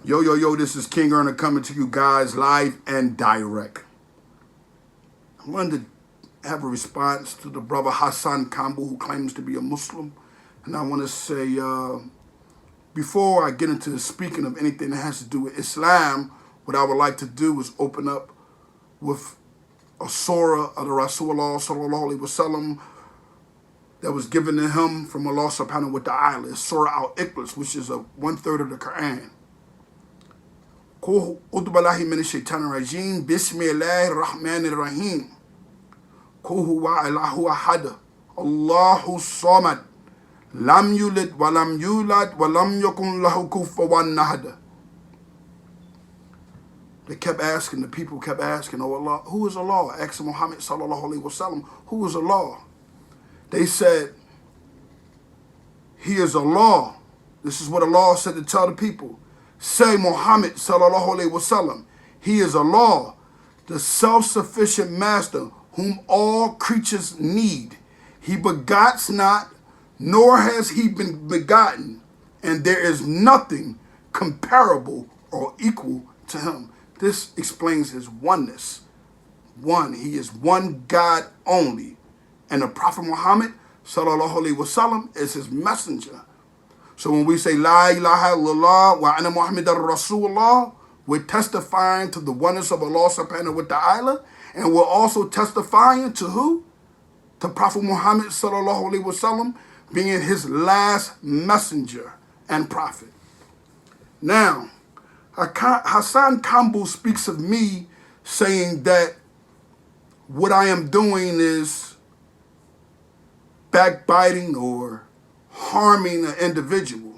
Yo, yo, yo, this is Kingearner coming to you guys live and direct. I wanted to have a response to the brother Hassan Campbell who claims to be a Muslim. And I want to say, before I get into speaking of anything that has to do with Islam, what I would like to do is open up with a surah of the Rasulullah sallallahu alaihi wasallam that was given to him from Allah subhanahu wa ta'ala. It's Surah Al-Ikhlas, which is 1/3 of the Quran. أعوذ بالله من الشيطان الرجيم بسم الله الرحمن الرحيم قل هو الله أحد الله الصمد لم يلد ولم يولد ولم يكن له كفوا أحد. They kept asking, the people kept asking, oh Allah, who is Allah? Asked Muhammad sallallahu alaihi wasallam, who is Allah? They said, He is Allah. This is what Allah said to tell the people. Say Muhammad sallallahu alaihi wasallam, He is Allah, the self-sufficient master whom all creatures need. He begots not, nor has he been begotten, and there is nothing comparable or equal to him. This explains his oneness. One, he is one God only. And the Prophet Muhammad sallallahu alaihi wasallam is his messenger. So when we say La ilaha illallah wa anna Muhammadan Rasulullah, we're testifying to the oneness of Allah subhanahu wa ta'ala, and we're also testifying to who? To Prophet Muhammad sallallahu alaihi wasallam being his last messenger and prophet. Now, Hassan Campbell speaks of me saying that what I am doing is backbiting or harming an individual.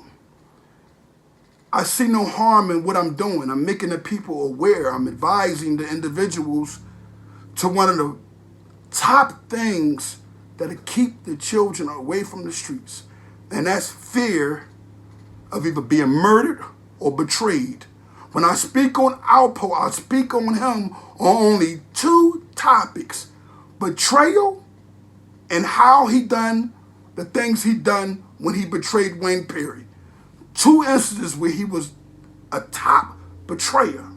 I see no harm in what I'm doing. I'm making the people aware. I'm advising the individuals to one of the top things that'll keep the children away from the streets. And that's fear of either being murdered or betrayed. When I speak on Alpo, I speak on him on only two topics: betrayal and how he done the things he done when he betrayed Wayne Perry. Two instances where he was a top betrayer.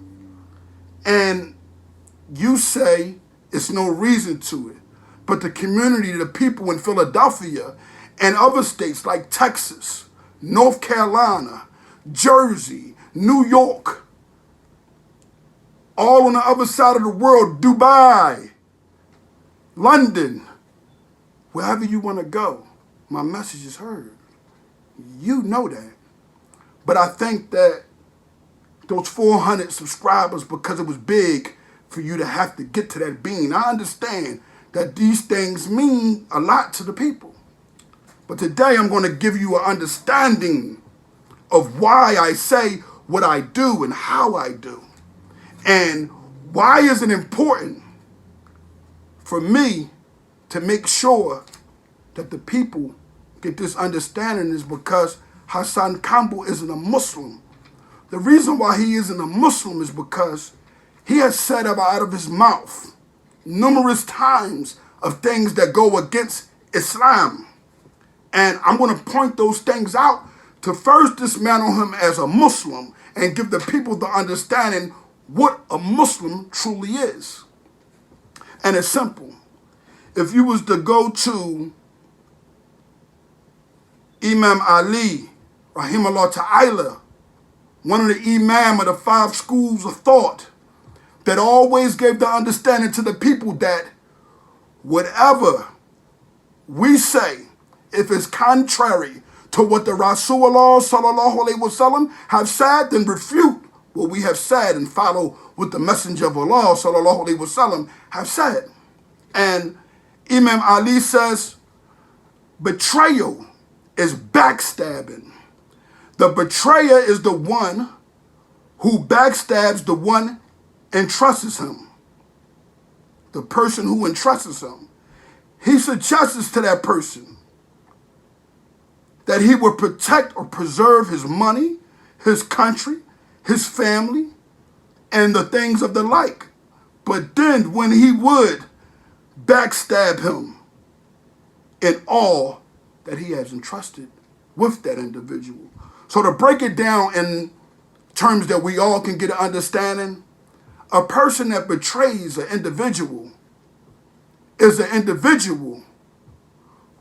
And you say it's no reason to it. But the community, the people in Philadelphia and other states like Texas, North Carolina, Jersey, New York, all on the other side of the world, Dubai, London, wherever you want to go, my message is heard. You know that. But I think that those 400 subscribers, because it was big for you to have to get to that bean. I understand that these things mean a lot to the people. But today I'm going to give you an understanding of why I say what I do and how I do. And why is it important for me to make sure that the people get this understanding is because Hassan Campbell isn't a Muslim. The reason why he isn't a Muslim is because he has said out of his mouth numerous times of things that go against Islam. And I'm going to point those things out to first dismantle him as a Muslim and give the people the understanding what a Muslim truly is. And it's simple. If you was to go to Imam Ali, rahimahullah ta'ala, one of the imam of the 5 schools of thought, that always gave the understanding to the people that whatever we say, if it's contrary to what the Rasulullah sallallahu alaihi wasallam have said, then refute what we have said and follow what the Messenger of Allah sallallahu alaihi wasallam have said. And Imam Ali says, betrayal is backstabbing. The betrayer is the one who backstabs the one entrusts him. The person who entrusts him. He suggests to that person that he will protect or preserve his money, his country, his family, and the things of the like. But then when he would backstab him in all that he has entrusted with that individual. So to break it down in terms that we all can get an understanding, a person that betrays an individual is an individual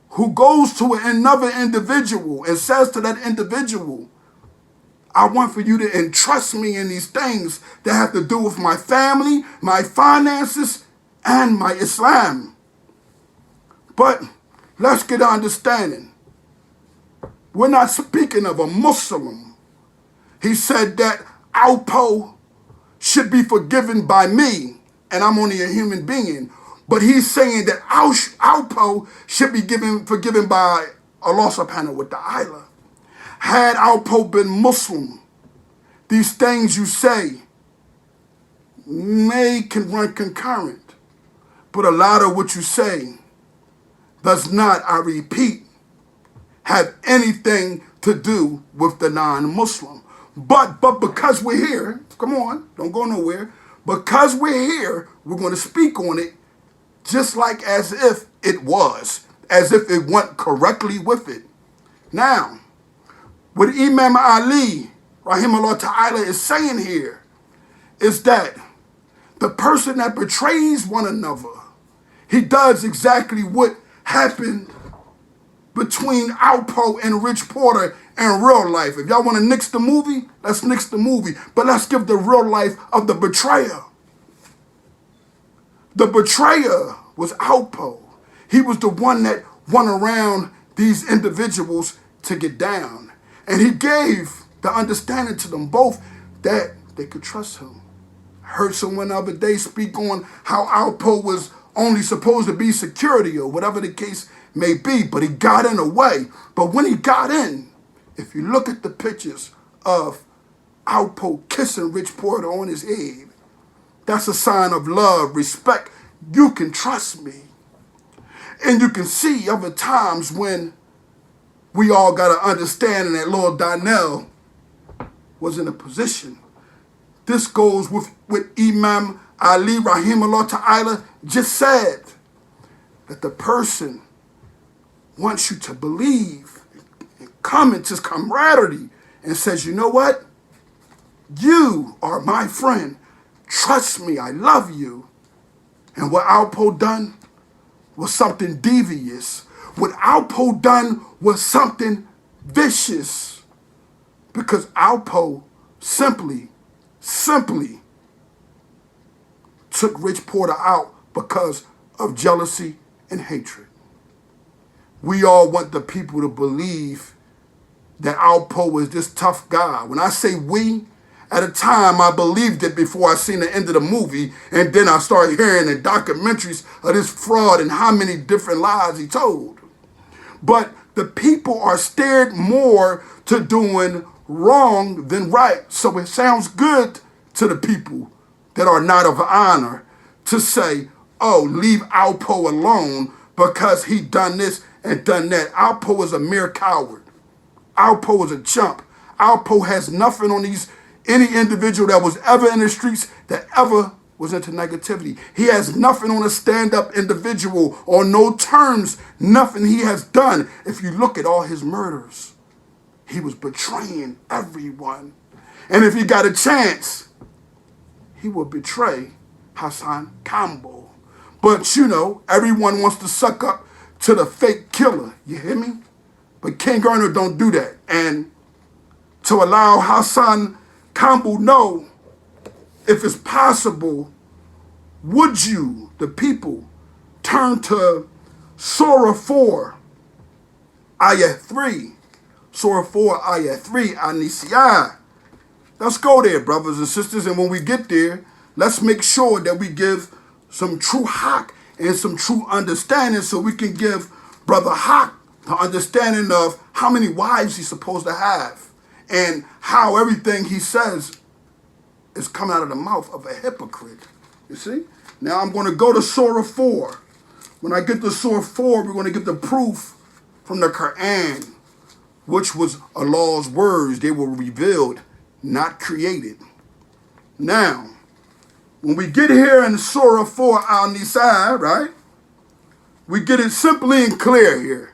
who goes to another individual and says to that individual, I want for you to entrust me in these things that have to do with my family, my finances, and my Islam. But let's get an understanding. We're not speaking of a Muslim. He said that Alpo should be forgiven by me, and I'm only a human being. But he's saying that Alpo should be forgiven by Allah subhanahu wa ta'ala. Had Alpo been Muslim, these things you say can run concurrent. But a lot of what you say does not, I repeat, have anything to do with the non-Muslim. But because we're here, come on, don't go nowhere. Because we're here, we're going to speak on it just like as if it was, as if it went correctly with it. Now, what Imam Ali, rahimahullah ta'ala, is saying here is that the person that betrays one another, he does exactly what happened between Alpo and Rich Porter in real life. If y'all want to nix the movie, let's nix the movie. But let's give the real life of the betrayer. The betrayer was Alpo. He was the one that went around these individuals to get down. And he gave the understanding to them both that they could trust him. I heard someone the other day speak on how Alpo was only supposed to be security or whatever the case may be, but he got in a way. But when he got in, if you look at the pictures of Alpo kissing Rich Porter on his head, that's a sign of love, respect. You can trust me. And you can see other times when we all got an understanding that Lord Donnell was in a position. This goes with what Imam Ali rahimahullah ta'ala just said, that the person wants you to believe and come into camaraderie and says, you know what? You are my friend. Trust me, I love you. And what Alpo done was something devious. What Alpo done was something vicious. Because Alpo simply took Rich Porter out because of jealousy and hatred. We all want the people to believe that Alpo was this tough guy. When I say we, at a time I believed it before I seen the end of the movie, and then I started hearing the documentaries of this fraud and how many different lies he told. But the people are steered more to doing wrong than right. So it sounds good to the people that are not of honor to say, oh, leave Alpo alone because he done this and done that. Alpo is a mere coward. Alpo is a chump. Alpo has nothing on any individual that was ever in the streets that ever was into negativity. He has nothing on a stand-up individual on no terms, nothing he has done. If you look at all his murders, he was betraying everyone. And if he got a chance, he would betray Hassan Campbell. But you know, everyone wants to suck up to the fake killer. You hear me? But Kingearner don't do that. And to allow Hassan Campbell know, if it's possible, would you, the people, turn to Surah 4, Ayah 3. Surah 4, Ayah 3, An-Nisyan. Let's go there, brothers and sisters. And when we get there, let's make sure that we give some true haq and some true understanding so we can give Brother Haq the understanding of how many wives he's supposed to have and how everything he says is coming out of the mouth of a hypocrite. You see? Now I'm going to go to Surah 4. When I get to Surah 4, we're going to get the proof from the Quran, which was Allah's words. They were revealed, not created. Now, when we get here in Surah 4 Al-Nisa, right, we get it simply and clear here.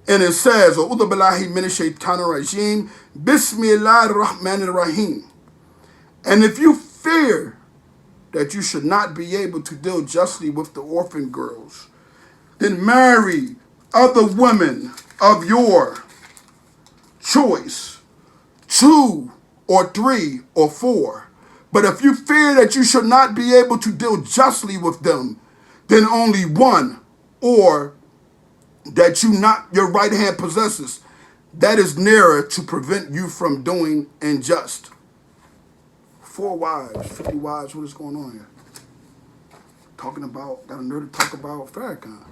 And it says, A'udhu billahi minash shaitanir rajim, Bismillahir Rahmanir Rahim. And if you fear that you should not be able to deal justly with the orphan girls, then marry other women of your choice, 2 or 3 or 4. But if you fear that you should not be able to deal justly with them, then only 1, or that your right hand possesses, that is nearer to prevent you from doing unjust. 4 wives, 50 wives, what is going on here? Got a nerve to talk about Farrakhan.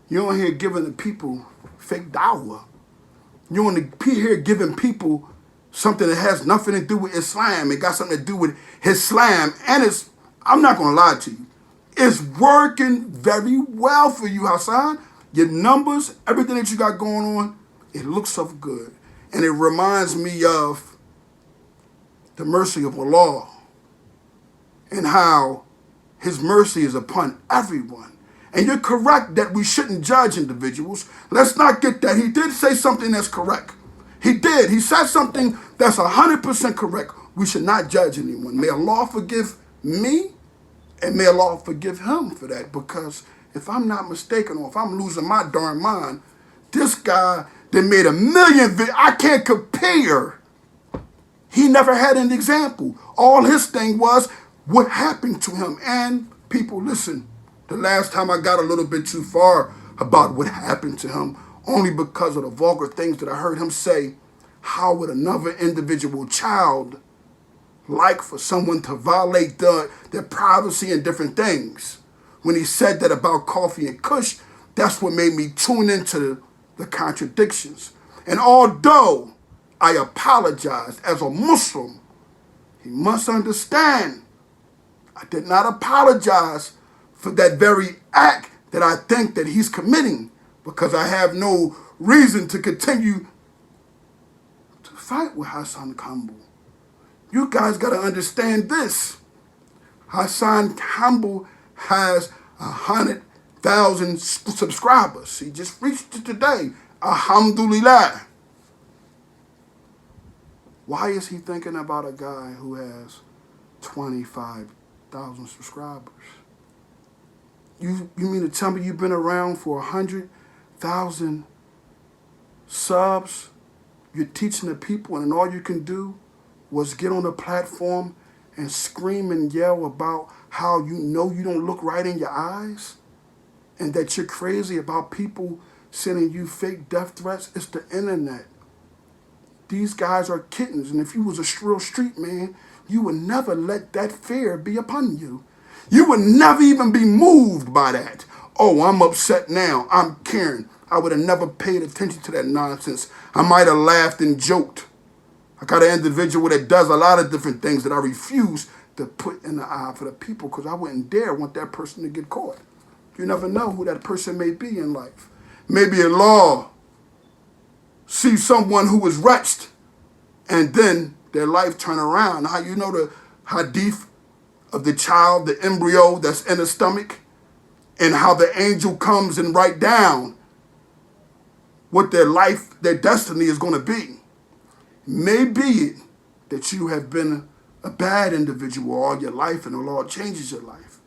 You don't hear giving the people fake dawah. You don't hear giving people something that has nothing to do with Islam. It got something to do with Islam. And I'm not going to lie to you, it's working very well for you, Hassan. Your numbers, everything that you got going on, it looks so good. And it reminds me of the mercy of Allah and how His mercy is upon everyone. And you're correct that we shouldn't judge individuals. Let's not get that. He did say something that's correct. He did. He said something that's 100% correct. We should not judge anyone. May Allah forgive me, and may Allah forgive him for that. Because if I'm not mistaken, or if I'm losing my darn mind, this guy that made 1 million videos, I can't compare. He never had an example. All his thing was what happened to him. And people, listen, the last time I got a little bit too far about what happened to him, only because of the vulgar things that I heard him say. How would another individual child like for someone to violate their privacy and different things? When he said that about coffee and kush, that's what made me tune into the contradictions. And although I apologized as a Muslim, he must understand I did not apologize for that very act that I think that he's committing, because I have no reason to continue to fight with Hassan Campbell. You guys got to understand this. Hassan Campbell has 100,000 subscribers. He just reached it today. Alhamdulillah. Why is he thinking about a guy who has 25,000 subscribers? You mean to tell me you've been around for 100,000 subs? You're teaching the people, and all you can do was get on a platform and scream and yell about how you know you don't look right in your eyes, and that you're crazy about people sending you fake death threats? It's the internet. These guys are kittens, and if you was a real street man, you would never let that fear be upon you. You would never even be moved by that. Oh, I'm upset now. I'm Karen. I would have never paid attention to that nonsense. I might have laughed and joked. I got an individual that does a lot of different things that I refuse to put in the eye for the people, because I wouldn't dare want that person to get caught. You never know who that person may be in life. Maybe in law, see someone who was wretched, and then their life turn around. How you know the hadith of the child, the embryo that's in the stomach, and how the angel comes and write down what their life, their destiny is going to be. Maybe it that you have been a bad individual all your life and the Lord changes your life.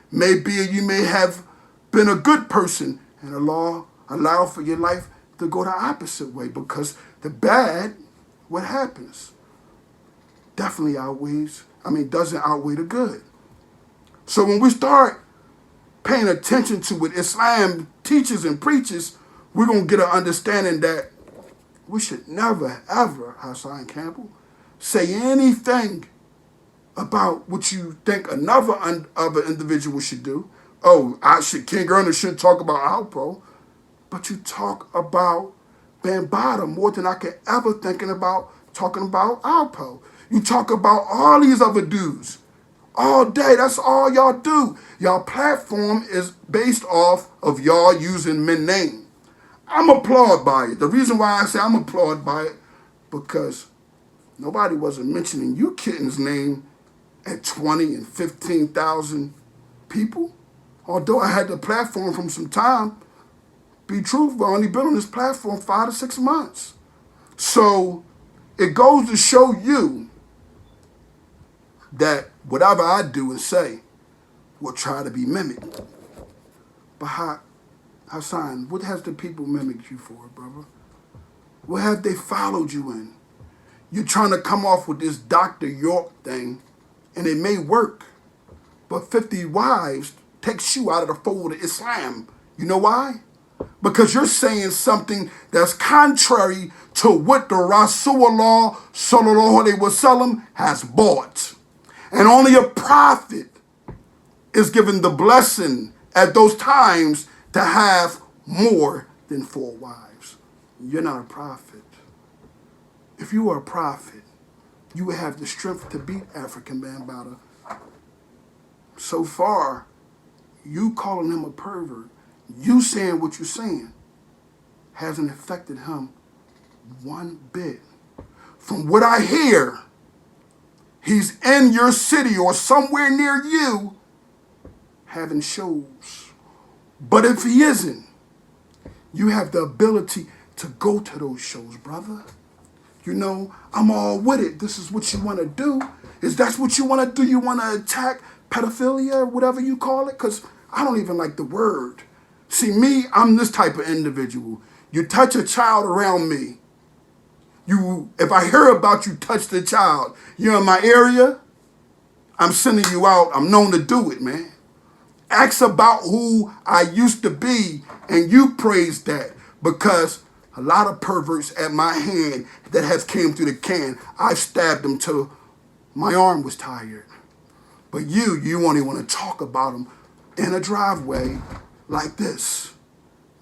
Maybe you may have been a good person and the Lord allowed for your life to go the opposite way, because the bad, what happens? Definitely doesn't outweigh the good. So when we start paying attention to what Islam teaches and preaches, we're going to get an understanding that we should never, ever, Hassan Campbell, say anything about what you think another other individual should do. Oh, Kingearner shouldn't talk about Alpo, but you talk about Bambaataa more than I could ever thinking about talking about Alpo. You talk about all these other dudes all day. That's all y'all do. Y'all platform is based off of y'all using men name. I'm applauded by it. The reason why I say I'm applauded by it, because nobody wasn't mentioning you kitten's name at 20 and 15,000 people. Although I had the platform from some time, be truthful, I've only been on this platform 5 to 6 months. So it goes to show you that whatever I do and say will try to be mimicked. But Hassan, what has the people mimicked you for, brother? What have they followed you in? You're trying to come off with this Dr. York thing, and it may work, but 50 wives takes you out of the fold of Islam. You know why? Because you're saying something that's contrary to what the Rasulullah sallallahu alaihi wasallam has bought. And only a prophet is given the blessing at those times to have more than 4 wives. You're not a prophet. If you were a prophet, you would have the strength to beat African Bambaataa. So far, you calling him a pervert, you saying what you're saying, hasn't affected him one bit. From what I hear, he's in your city or somewhere near you having shows. But if he isn't, you have the ability to go to those shows, brother. You know, I'm all with it. This is what you want to do. Is that what you want to do? You want to attack pedophilia or whatever you call it? Because I don't even like the word. See, me, I'm this type of individual. You touch a child around me. If I hear about you touch the child, you're in my area, I'm sending you out. I'm known to do it, man. Ask about who I used to be, and you praise that, because a lot of perverts at my hand that has came through the can, I've stabbed them till my arm was tired. But you only want to talk about them in a driveway like this.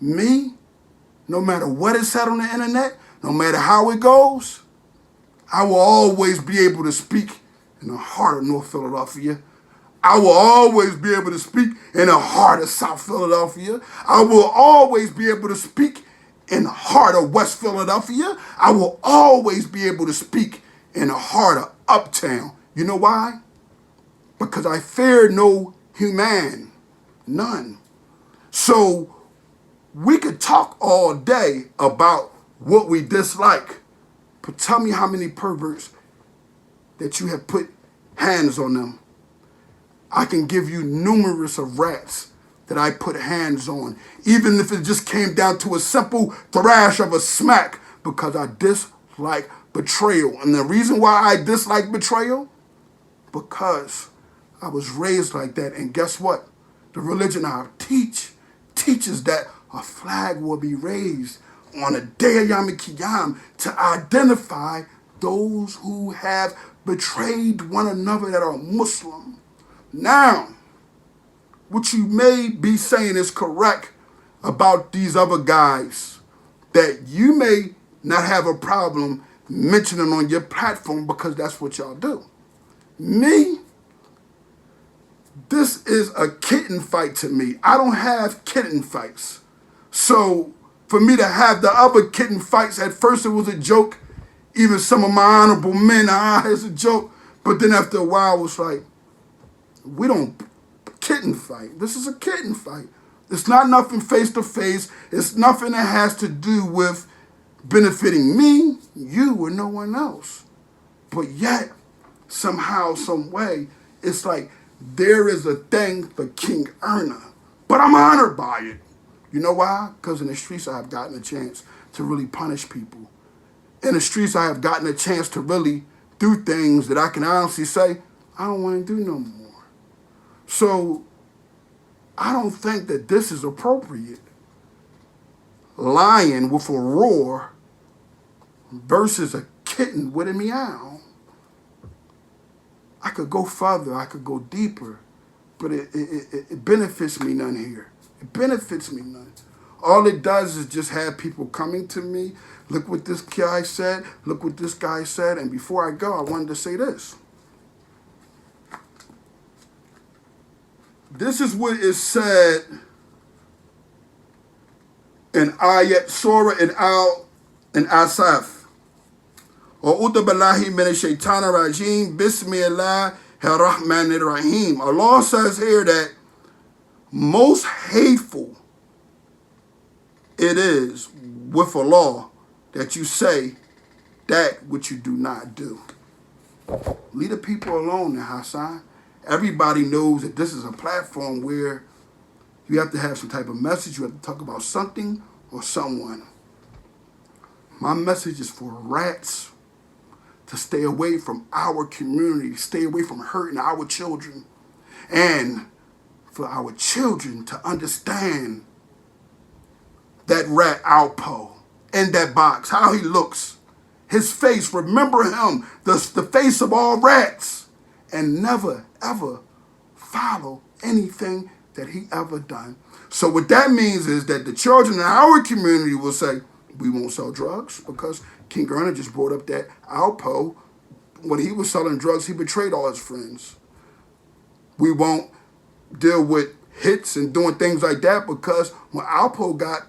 Me, no matter what is said on the internet, no matter how it goes, I will always be able to speak in the heart of North Philadelphia. I will always be able to speak in the heart of South Philadelphia. I will always be able to speak in the heart of West Philadelphia. I will always be able to speak in the heart of Uptown. You know why? Because I fear no human, none. So we could talk all day about what we dislike, but tell me how many perverts that you have put hands on them. I can give you numerous of rats that I put hands on, even if it just came down to a simple thrash of a smack, because I dislike betrayal. And the reason why I dislike betrayal, because I was raised like that. And guess what? The religion I teaches that a flag will be raised on the day of Yom Kippur to identify those who have betrayed one another that are Muslim. Now, what you may be saying is correct about these other guys, that you may not have a problem mentioning on your platform because that's what y'all do. Me, this is a kitten fight to me. I don't have kitten fights. So for me to have the other kitten fights, at first it was a joke. Even some of my honorable men, it's a joke. But then after a while, it was like, we don't kitten fight. This is a kitten fight. It's not nothing face to face. It's nothing that has to do with benefiting me, you, or no one else. But yet, somehow, some way, it's like there is a thing for Kingearner. But I'm honored by it. You know why? Because in the streets I have gotten a chance to really punish people. In the streets I have gotten a chance to really do things that I can honestly say, I don't want to do no more. So I don't think that this is appropriate. Lion with a roar versus a kitten with a meow. I could go further, I could go deeper, but it benefits me none here. It benefits me none. All it does is just have people coming to me, look what this guy said, look what this guy said, and before I go, I wanted to say this. This is what is said in Ayat Surah in Asaf. A'udhu billahi minash shaitanir rajim. Bismillahir rahmanir rahim. Allah says here that most hateful it is with Allah that you say that which you do not do. Leave the people alone now, Hassan. Everybody knows that this is a platform where you have to have some type of message. You have to talk about something or someone. My message is for rats to stay away from our community, stay away from hurting our children, and for our children to understand that rat Alpo in that box, how he looks, his face, remember him, the face of all rats, and never, ever follow anything that he ever done. So what that means is that the children in our community will say, we won't sell drugs because Kingearner just brought up that Alpo, when he was selling drugs, he betrayed all his friends. We won't deal with hits and doing things like that because when Alpo got,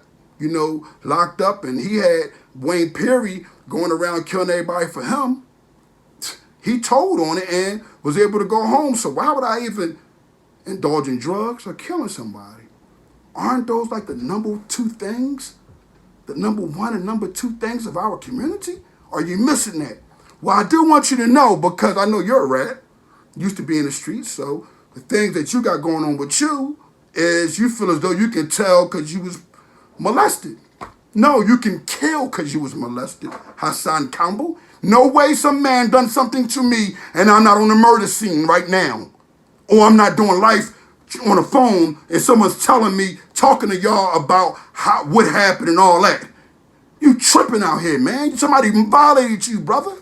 locked up and he had Wayne Perry going around killing everybody for him, he told on it and was able to go home. So why would I even indulge in drugs or killing somebody? Aren't those like the number two things? The number one and number two things of our community? Are you missing that? Well, I do want you to know, because I know you're a rat, used to be in the streets, so the things that you got going on with you is you feel as though you can tell because you was molested. No, you can kill because you was molested, Hassan Campbell. No way some man done something to me and I'm not on the murder scene right now. Or I'm not doing life on the phone and someone's telling me, talking to y'all about what happened and all that. You tripping out here, man. Somebody violated you, brother.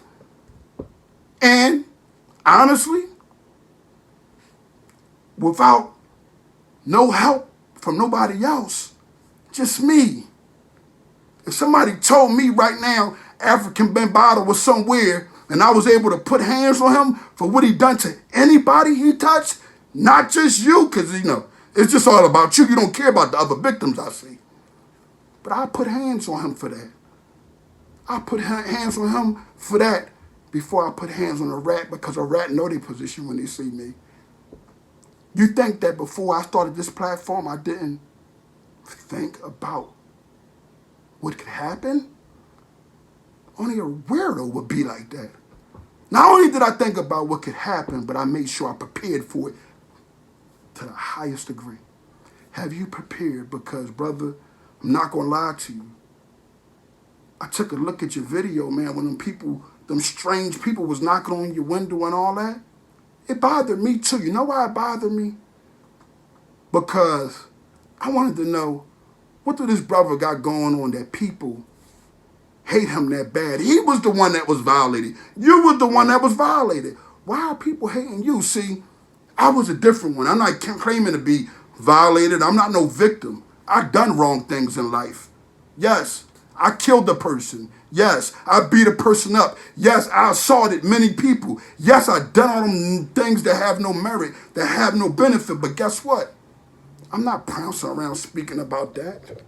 And honestly, without no help from nobody else, just me. If somebody told me right now African Bambaataa was somewhere and I was able to put hands on him for what he done to anybody he touched, not just you, because, it's just all about you. You don't care about the other victims, I see. But I put hands on him for that. I put hands on him for that before I put hands on a rat, because a rat know their position when they see me. You think that before I started this platform, I didn't think about what could happen? Only a weirdo would be like that. Not only did I think about what could happen, but I made sure I prepared for it to the highest degree. Have you prepared? Because, brother, I'm not going to lie to you. I took a look at your video, man, when them strange people was knocking on your window and all that. It bothered me, too. You know why it bothered me? Because I wanted to know, what did this brother got going on that people hate him that bad? He was the one that was violated. You was the one that was violated. Why are people hating you? See, I was a different one. I'm not claiming to be violated. I'm not no victim. I've done wrong things in life. Yes, I killed a person. Yes, I beat a person up. Yes, I assaulted many people. Yes, I done all them things that have no merit, that have no benefit. But guess what? I'm not pouncing around speaking about that.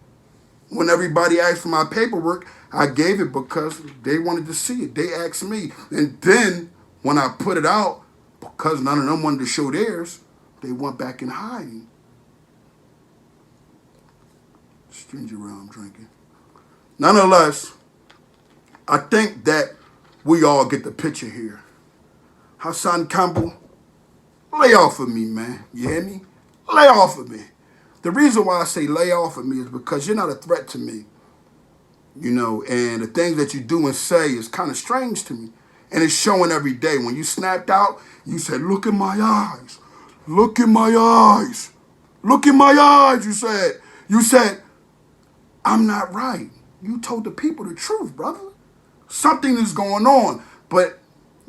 When everybody asked for my paperwork, I gave it because they wanted to see it. They asked me. And then when I put it out, because none of them wanted to show theirs, they went back in hiding. Ginger ale I'm drinking. Nonetheless, I think that we all get the picture here. Hassan Campbell, lay off of me, man. You hear me? Lay off of me. The reason why I say lay off of me is because you're not a threat to me. And the things that you do and say is kind of strange to me. And it's showing every day. When you snapped out, you said, look in my eyes. Look in my eyes. Look in my eyes, You said, I'm not right. You told the people the truth, brother. Something is going on. But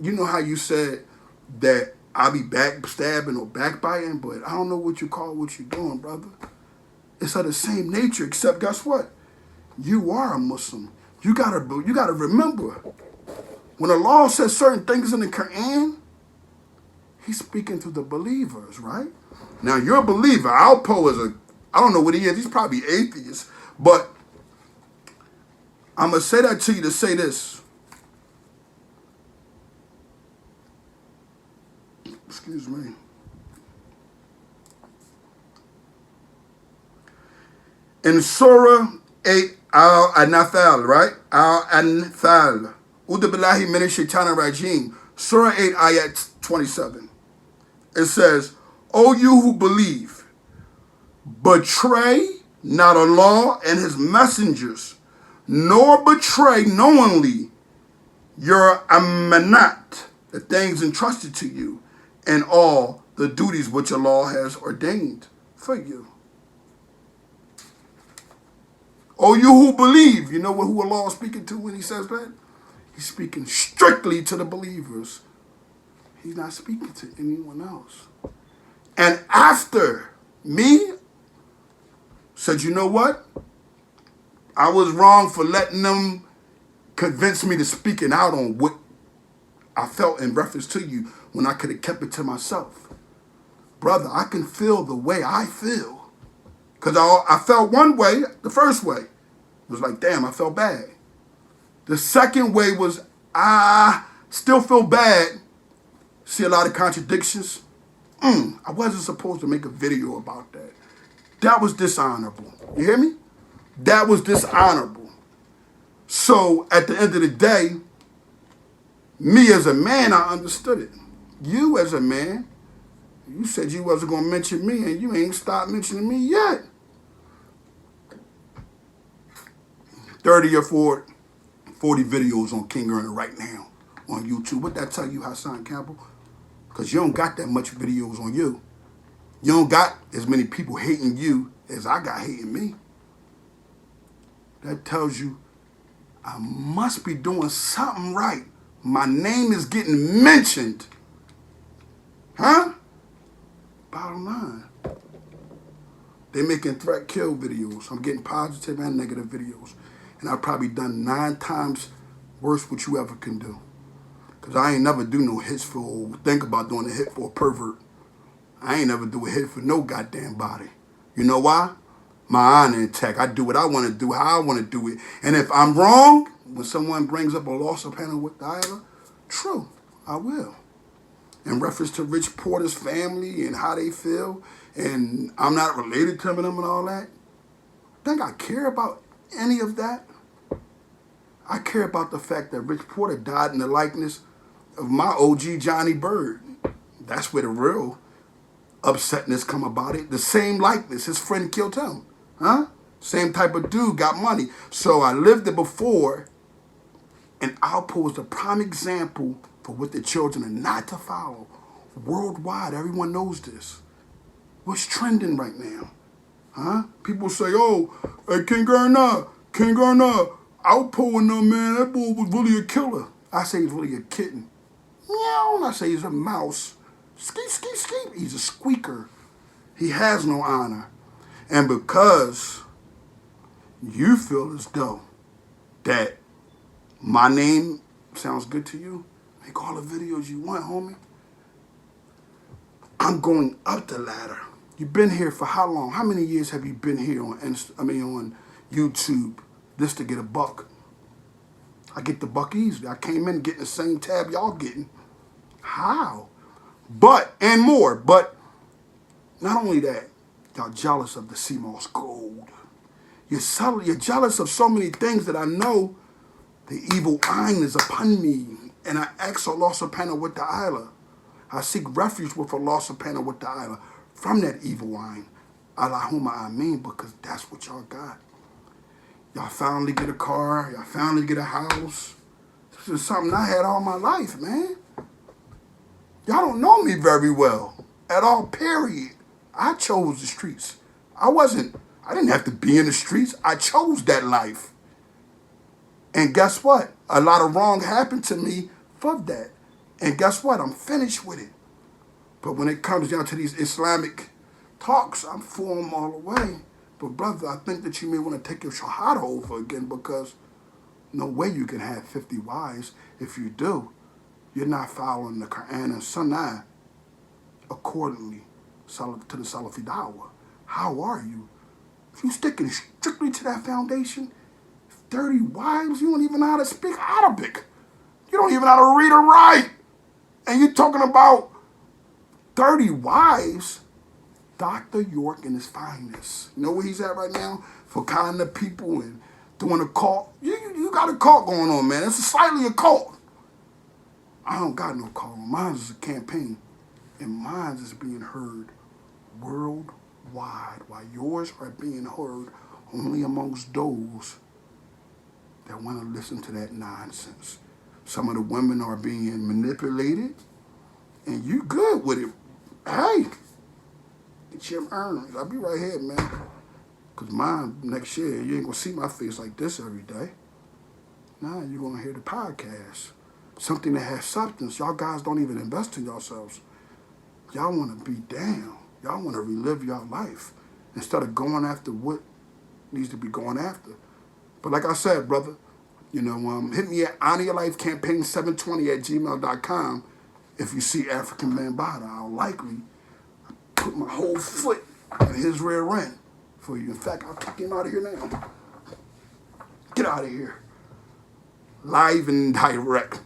you know how you said that I'll be backstabbing or backbiting, but I don't know what you call what you're doing, brother. It's of the same nature, except guess what? You are a Muslim. You gotta remember, when Allah says certain things in the Quran, He's speaking to the believers, right? Now you're a believer. Alpo is I don't know what he is. He's probably atheist, but I'm gonna say that to you to say this. Excuse me. In Surah 8 Al-Anfal, right? Al-Anfal. Udu billahi minash shaitanir rajim. Surah 8, ayat 27. It says, O you who believe, betray not Allah and his messengers, nor betray knowingly your amanat, the things entrusted to you, and all the duties which Allah has ordained for you. O you who believe, you know who Allah is speaking to when he says that? He's speaking strictly to the believers. He's not speaking to anyone else. And after me said, you know what? I was wrong for letting them convince me to speaking out on what I felt in reference to you when I could have kept it to myself. Brother, I can feel the way I feel. Because I felt one way, the first way. It was like, damn, I felt bad. The second way was, I still feel bad. See a lot of contradictions. I wasn't supposed to make a video about that. That was dishonorable. You hear me? That was dishonorable. So at the end of the day, me as a man, I understood it. You as a man, you said you wasn't going to mention me, and you ain't stopped mentioning me yet. 30 or 40 videos on Kingearner right now on YouTube. What that tell you, Hassan Campbell? Because you don't got that much videos on you. You don't got as many people hating you as I got hating me. That tells you I must be doing something right. My name is getting mentioned. Huh? Bottom line. They making threat kill videos. I'm getting positive and negative videos. And I've probably done 9 times worse what you ever can do. Because I ain't never do no hits for, think about doing a hit for a pervert. I ain't never do a hit for no goddamn body. You know why? My honor intact. I do what I want to do, how I want to do it. And if I'm wrong, when someone brings up a loss of panel with Diala, true, I will. In reference to Rich Porter's family and how they feel, and I'm not related to them and all that, think I care about any of that? I care about the fact that Rich Porter died in the likeness of my OG Johnny Bird. That's where the real upsetness come about it. The same likeness. His friend killed him. Huh? Same type of dude, got money. So I lived it before, and I'll pose the prime example for what the children are not to follow. Worldwide, everyone knows this. What's trending right now? Huh? People say, oh, hey, Kingearner, outpulling them, man, that boy was really a killer. I say he's really a kitten. Meow, I say he's a mouse. Skeet, skeet, skeet. He's a squeaker. He has no honor. And because you feel as though that my name sounds good to you, make all the videos you want, homie. I'm going up the ladder. You've been here for how long? How many years have you been here on on YouTube just to get a buck? I get the buck easily. I came in getting the same tab y'all getting. How? But, and more, but not only that, y'all jealous of the CMOS gold. You're jealous of so many things that I know the evil eye is upon me. And I ask Allah subhanahu wa ta'ala. I seek refuge with Allah subhanahu wa ta'ala from that evil eye. Allahumma ameen, because that's what y'all got. Y'all finally get a car. Y'all finally get a house. This is something I had all my life, man. Y'all don't know me very well at all, period. I chose the streets. I didn't have to be in the streets. I chose that life. And guess what? A lot of wrong happened to me for that. And guess what? I'm finished with it. But when it comes down to these Islamic talks, I'm for them all the way. But brother, I think that you may want to take your shahada over again, because no way you can have 50 wives. If you do, you're not following the Quran and Sunnah accordingly to the Salafi Dawah. How are you? If you sticking strictly to that foundation, 30 wives, you don't even know how to speak Arabic. You don't even know how to read or write. And you're talking about 30 wives? Dr. York in his finest. You know where he's at right now? For kind of people and doing a cult. You got a cult going on, man. It's slightly a cult. I don't got no call. Mine is a campaign. And mine is being heard worldwide, while yours are being heard only amongst those that want to listen to that nonsense. Some of the women are being manipulated, and you good with it. Hey, get your earnings. I'll be right here, man. Because mine, next year, you ain't going to see my face like this every day. Nah, you're going to hear the podcast. Something that has substance. Y'all guys don't even invest in yourselves. Y'all want to be down. Y'all want to relive your life instead of going after what needs to be going after. But like I said, brother, hit me at honoryourlifecampaign720@gmail.com. If you see African Bambaataa, I'll likely put my whole foot in his rear end for you. In fact, I'll kick him out of here now. Get out of here. Live and direct.